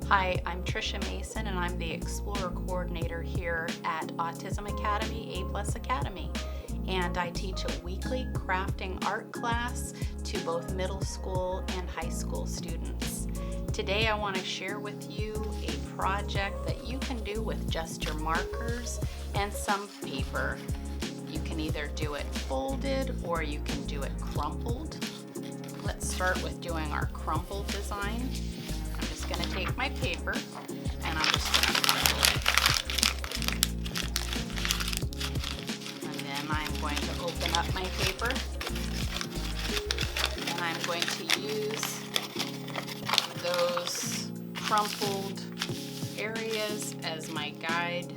Hi, I'm Tricia Mason and I'm the Explorer Coordinator here at Autism Academy, A+ Academy. And I teach a weekly crafting art class to both middle school and high school students. Today I want to share with you a project that you can do with just your markers and some paper. You can either do it folded or you can do it crumpled. Let's start with doing our crumpled design. I'm just going to take my paper and I'm just going to crumple it. And then I'm going to open up my paper and I'm going to use those crumpled areas as my guide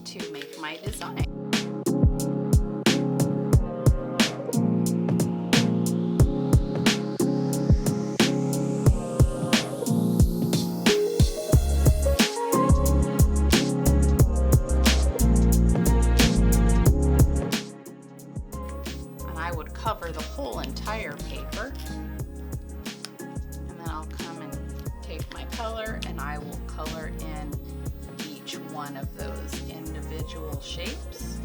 to make my design. I would cover the whole entire paper, and then I'll come and take my color and I will color in each one of those individual shapes.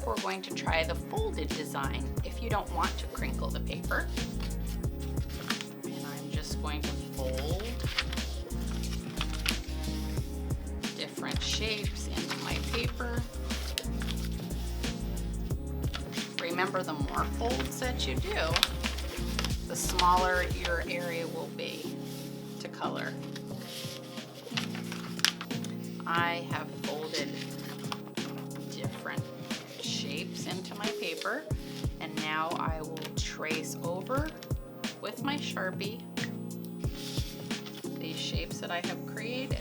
We're going to try the folded design if you don't want to crinkle the paper. And I'm just going to fold different shapes into my paper. Remember, the more folds that you do, the smaller your area will be to color. I have folded different shapes into my paper, and now I will trace over with my Sharpie these shapes that I have created.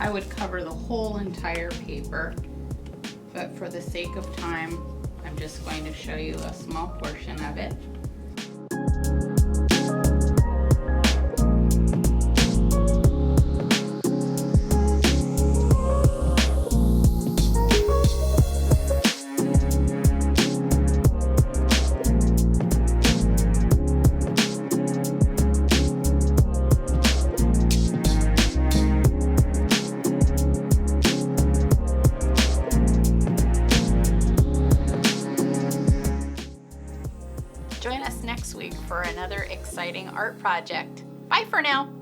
I would cover the whole entire paper, but for the sake of time, I'm just going to show you a small portion of it. Join us next week for another exciting art project. Bye for now.